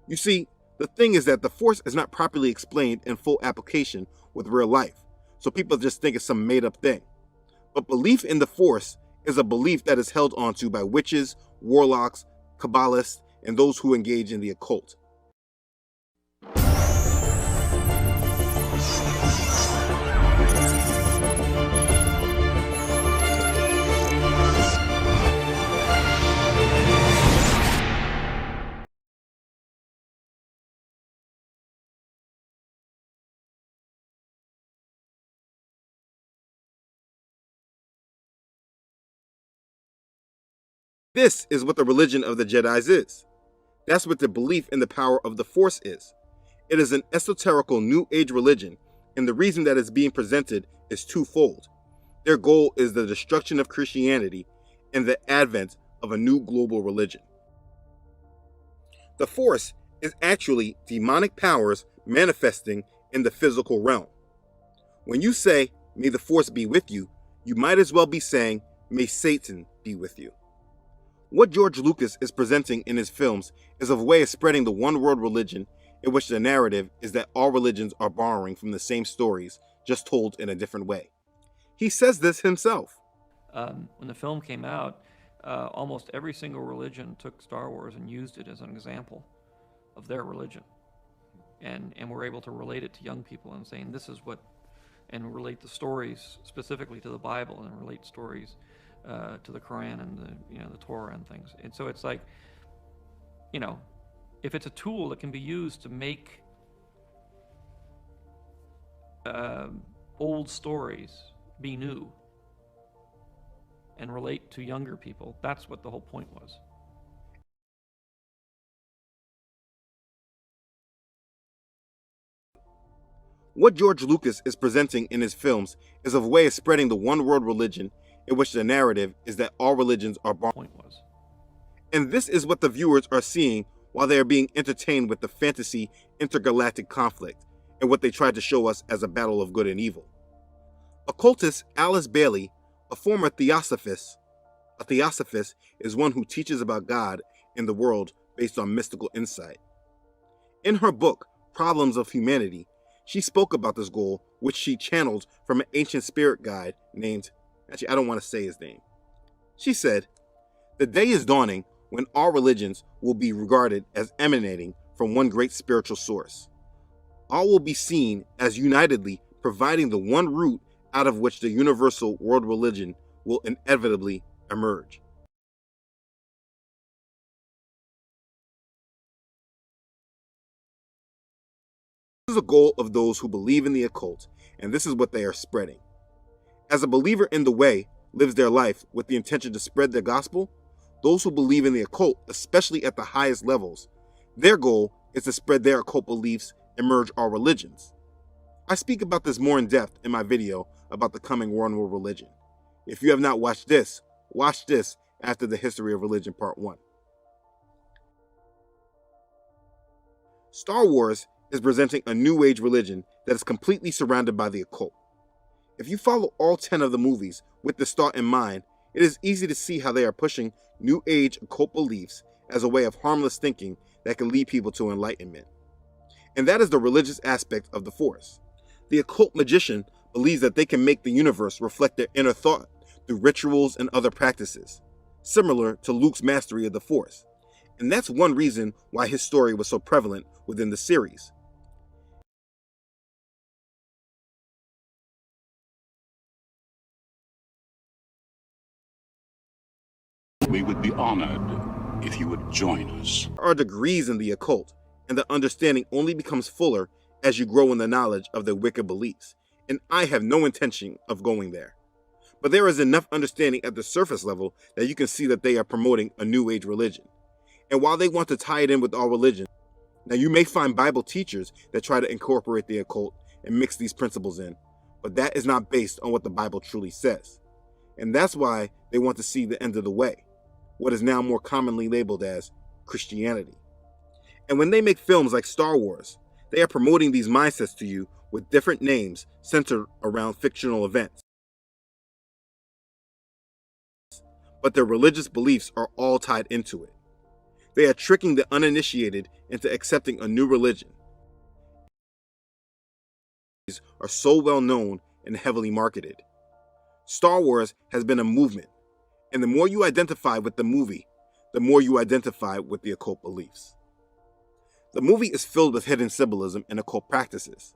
You see, the thing is that the Force is not properly explained in full application with real life, so people just think it's some made up thing. But belief in the Force is a belief that is held onto by witches, warlocks, Kabbalists, and those who engage in the occult. This is what the religion of the Jedis is. That's what the belief in the power of the Force is. It is an esoterical New Age religion, and the reason that it's being presented is twofold. Their goal is the destruction of Christianity and the advent of a new global religion. The Force is actually demonic powers manifesting in the physical realm. When you say, "May the Force be with you," you might as well be saying, "May Satan be with you." What George Lucas is presenting in his films is a way of spreading the one world religion, in which the narrative is that all religions are borrowing from the same stories, just told in a different way. He says this himself. When the film came out, almost every single religion took Star Wars and used it as an example of their religion. And were able to relate it to young people and saying this is what, and relate the stories specifically to the Bible and relate stories to the Quran and the Torah and things. And so it's like, if it's a tool that can be used to make old stories be new and relate to younger people, that's what the whole point was. What George Lucas is presenting in his films is a way of spreading the one world religion, in which the narrative is that all religions are borrowing. And this is what the viewers are seeing while they are being entertained with the fantasy intergalactic conflict and what they tried to show us as a battle of good and evil. Occultist Alice Bailey, a former theosophist, is one who teaches about God and the world based on mystical insight. In her book, Problems of Humanity, she spoke about this goal, which she channeled from an ancient spirit guide named, I don't want to say his name. She said, "The day is dawning when all religions will be regarded as emanating from one great spiritual source. All will be seen as unitedly providing the one root out of which the universal world religion will inevitably emerge." This is a goal of those who believe in the occult, and this is what they are spreading. As a believer in the way lives their life with the intention to spread the gospel, those who believe in the occult, especially at the highest levels, their goal is to spread their occult beliefs and merge all religions. I speak about this more in depth in my video about the coming one world religion. If you have not watched this, watch this after the History of Religion Part 1. Star Wars is presenting a new age religion that is completely surrounded by the occult. If you follow all 10 of the movies with this thought in mind, it is easy to see how they are pushing new age occult beliefs as a way of harmless thinking that can lead people to enlightenment. And that is the religious aspect of the Force. The occult magician believes that they can make the universe reflect their inner thought through rituals and other practices, similar to Luke's mastery of the Force. And that's one reason why his story was so prevalent within the series. We would be honored if you would join us. There are degrees in the occult, and the understanding only becomes fuller as you grow in the knowledge of their wicked beliefs, and I have no intention of going there. But there is enough understanding at the surface level that you can see that they are promoting a new age religion. And while they want to tie it in with all religions, now you may find Bible teachers that try to incorporate the occult and mix these principles in, but that is not based on what the Bible truly says. And that's why they want to see the end of the way, what is now more commonly labeled as Christianity. And when they make films like Star Wars, they are promoting these mindsets to you with different names centered around fictional events. But their religious beliefs are all tied into it. They are tricking the uninitiated into accepting a new religion. These are so well known and heavily marketed. Star Wars has been a movement, and the more you identify with the movie, the more you identify with the occult beliefs. The movie is filled with hidden symbolism and occult practices.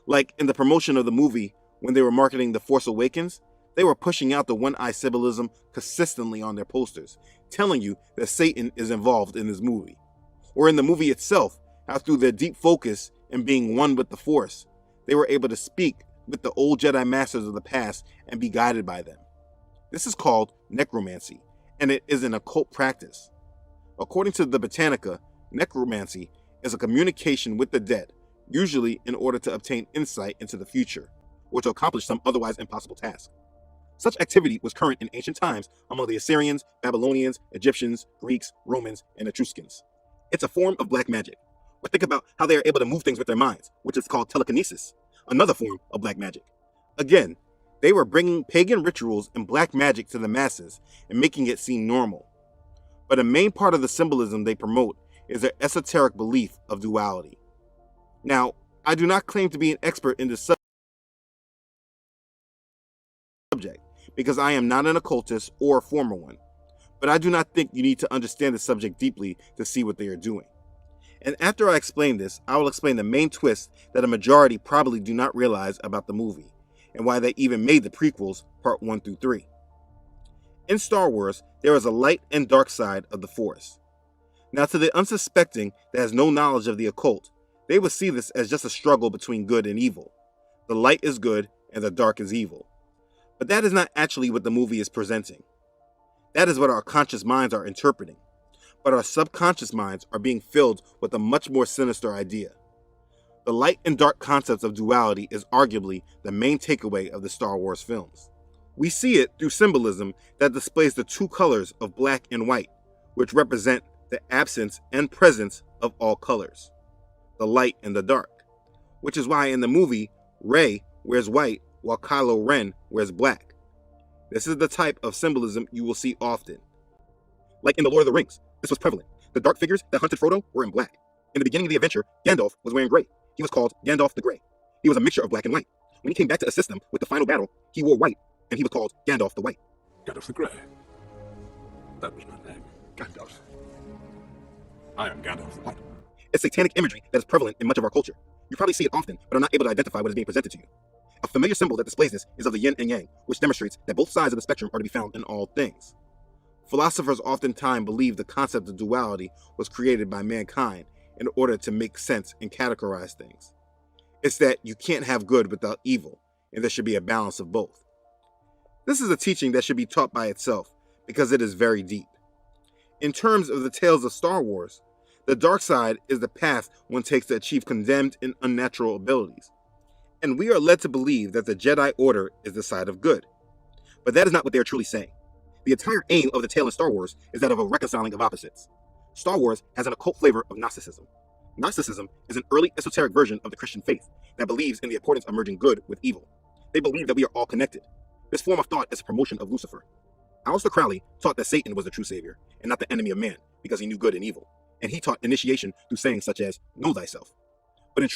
Like in the promotion of the movie, when they were marketing The Force Awakens, they were pushing out the one-eye symbolism consistently on their posters, telling you that Satan is involved in this movie. Or in the movie itself, how through their deep focus and being one with the Force, they were able to speak with the old Jedi Masters of the past and be guided by them. This is called necromancy, and it is an occult practice. According to the Britannica, necromancy is a communication with the dead, usually in order to obtain insight into the future, or to accomplish some otherwise impossible task. Such activity was current in ancient times among the Assyrians, Babylonians, Egyptians, Greeks, Romans, and Etruscans. It's a form of black magic. But think about how they are able to move things with their minds, which is called telekinesis, another form of black magic. Again, they were bringing pagan rituals and black magic to the masses and making it seem normal. But a main part of the symbolism they promote is their esoteric belief of duality. Now, I do not claim to be an expert in this subject, because I am not an occultist or a former one, but I do not think you need to understand the subject deeply to see what they are doing. And after I explain this, I will explain the main twist that a majority probably do not realize about the movie, and why they even made the prequels part 1 through 3. In Star Wars, there is a light and dark side of the Force. Now, to the unsuspecting that has no knowledge of the occult, they would see this as just a struggle between good and evil. The light is good and the dark is evil. But that is not actually what the movie is presenting. That is what our conscious minds are interpreting. But our subconscious minds are being filled with a much more sinister idea. The light and dark concepts of duality is arguably the main takeaway of the Star Wars films. We see it through symbolism that displays the two colors of black and white, which represent the absence and presence of all colors, the light and the dark, which is why in the movie, Rey wears white while Kylo Ren wears black. This is the type of symbolism you will see often. Like in The Lord of the Rings, this was prevalent. The dark figures that hunted Frodo were in black. In the beginning of the adventure, Gandalf was wearing gray. He was called Gandalf the Grey. He was a mixture of black and white. When he came back to assist them with the final battle, he wore white, and he was called Gandalf the White. Gandalf the Grey. That was my name. Gandalf. I am Gandalf the White. It's satanic imagery that is prevalent in much of our culture. You probably see it often, but are not able to identify what is being presented to you. A familiar symbol that displays this is of the yin and yang, which demonstrates that both sides of the spectrum are to be found in all things. Philosophers oftentimes believe the concept of duality was created by mankind in order to make sense and categorize things. It's that you can't have good without evil, and there should be a balance of both. This is a teaching that should be taught by itself, because it is very deep. In terms of the tales of Star Wars, the dark side is the path one takes to achieve condemned and unnatural abilities. And we are led to believe that the Jedi Order is the side of good. But that is not what they are truly saying. The entire aim of the tale in Star Wars is that of a reconciling of opposites. Star Wars has an occult flavor of Gnosticism. Gnosticism is an early esoteric version of the Christian faith that believes in the importance of merging good with evil. They believe that we are all connected. This form of thought is a promotion of Lucifer. Aleister Crowley taught that Satan was the true savior and not the enemy of man because he knew good and evil. And he taught initiation through sayings such as, know thyself. But in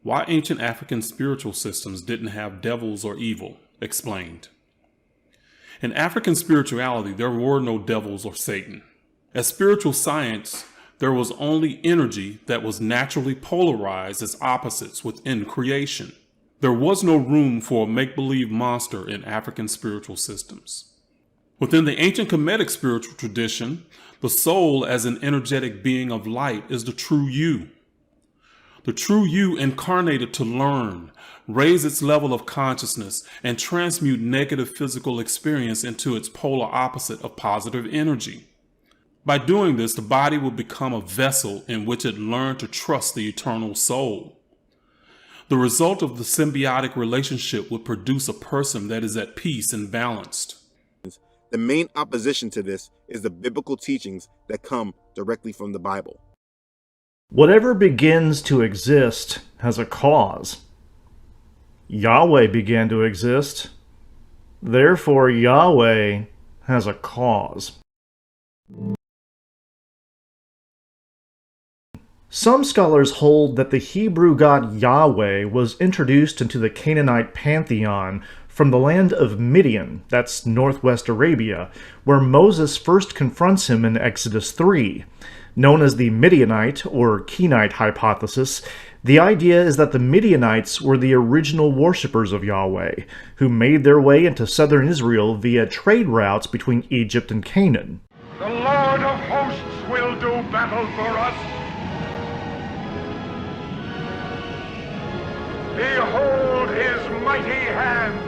Why ancient African spiritual systems didn't have devils or evil, explained. In African spirituality, there were no devils or Satan. As spiritual science, there was only energy that was naturally polarized as opposites within creation. There was no room for a make-believe monster in African spiritual systems. Within the ancient Kemetic spiritual tradition, the soul as an energetic being of light is the true you. The true you incarnated to learn, raise its level of consciousness, and transmute negative physical experience into its polar opposite of positive energy. By doing this, the body will become a vessel in which it learned to trust the eternal soul. The result of the symbiotic relationship would produce a person that is at peace and balanced. the main opposition to this is the biblical teachings that come directly from the Bible. Whatever begins to exist has a cause. Yahweh began to exist. Therefore, Yahweh has a cause. Some scholars hold that the Hebrew god Yahweh was introduced into the Canaanite pantheon from the land of Midian, that's northwest Arabia, where Moses first confronts him in Exodus 3. Known as the Midianite or Kenite hypothesis, the idea is that the Midianites were the original worshippers of Yahweh, who made their way into southern Israel via trade routes between Egypt and Canaan. The Lord of hosts will do battle for us. Behold his mighty hand.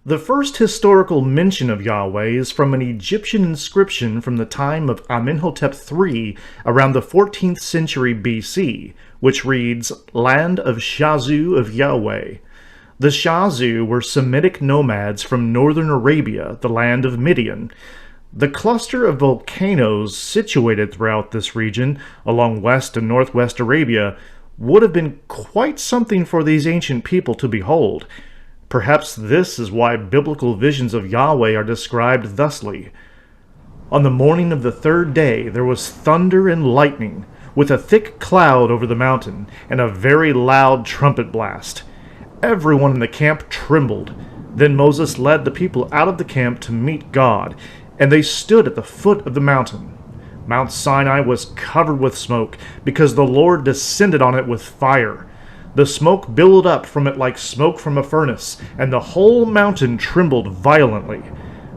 The first historical mention of Yahweh is from an Egyptian inscription from the time of Amenhotep III around the 14th century BC, which reads, "Land of Shazu of Yahweh." The Shazu were Semitic nomads from northern Arabia, the land of Midian. The cluster of volcanoes situated throughout this region, along west and northwest Arabia, would have been quite something for these ancient people to behold. Perhaps this is why biblical visions of Yahweh are described thusly. On the morning of the third day there was thunder and lightning, with a thick cloud over the mountain, and a very loud trumpet blast. Everyone in the camp trembled. Then Moses led the people out of the camp to meet God, and they stood at the foot of the mountain. Mount Sinai was covered with smoke, because the Lord descended on it with fire. The smoke billowed up from it like smoke from a furnace, and the whole mountain trembled violently.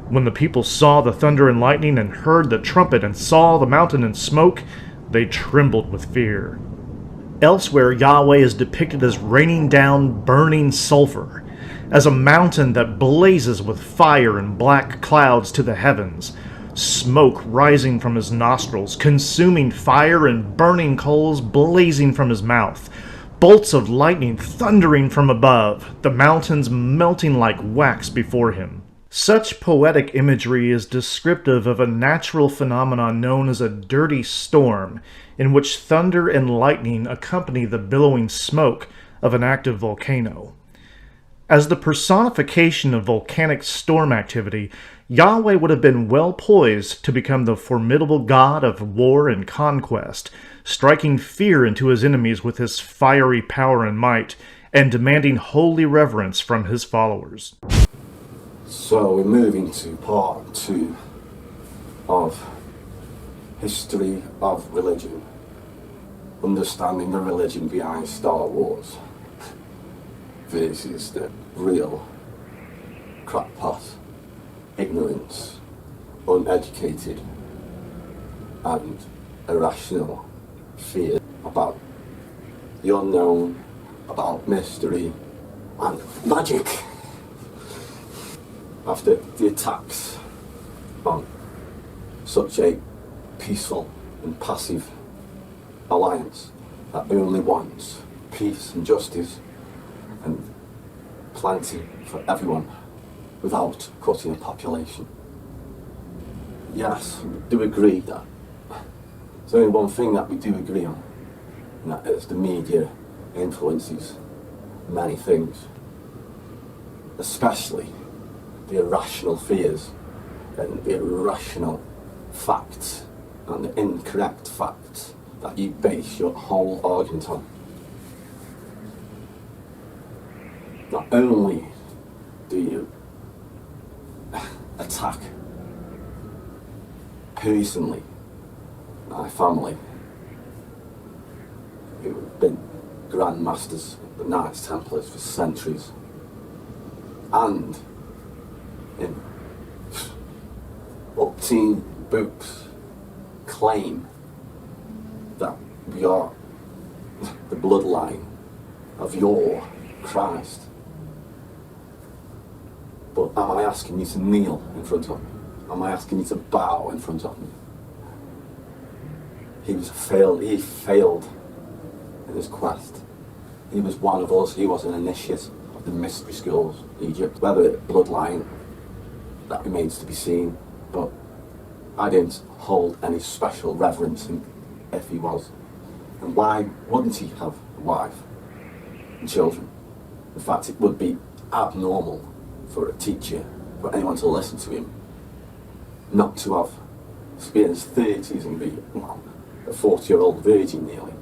When the people saw the thunder and lightning and heard the trumpet and saw the mountain in smoke, they trembled with fear. Elsewhere, Yahweh is depicted as raining down burning sulfur, as a mountain that blazes with fire and black clouds to the heavens, smoke rising from his nostrils, consuming fire and burning coals blazing from his mouth, bolts of lightning thundering from above, the mountains melting like wax before him. Such poetic imagery is descriptive of a natural phenomenon known as a dirty storm, in which thunder and lightning accompany the billowing smoke of an active volcano. As the personification of volcanic storm activity, Yahweh would have been well poised to become the formidable god of war and conquest, striking fear into his enemies with his fiery power and might, and demanding holy reverence from his followers. So we're moving to part 2 of History of Religion, understanding the religion behind Star Wars versus the real crackpot, ignorance, uneducated and irrational fear about the unknown, about mystery and magic. After the attacks on such a peaceful and passive alliance that only wants peace and justice and plenty for everyone without cutting a population. Yes, we do agree that there's only one thing that we do agree on, and that is the media influences many things, especially the irrational fears and the irrational facts and the incorrect facts that you base your whole argument on. Not only do you attack personally my family, who have been Grand Masters of the Knights Templars for centuries, and in umpteen books claim that we are the bloodline of your Christ. But am I asking you to kneel in front of me? Am I asking you to bow in front of me? He failed in his quest. He was one of us. He was an initiate of the mystery schools, Egypt. Whether it's bloodline, that remains to be seen. But I didn't hold any special reverence if he was. And why wouldn't he have a wife and children? In fact, it would be abnormal for a teacher, for anyone to listen to him, not to have experienced 30s and be a 40-year-old virgin nearly.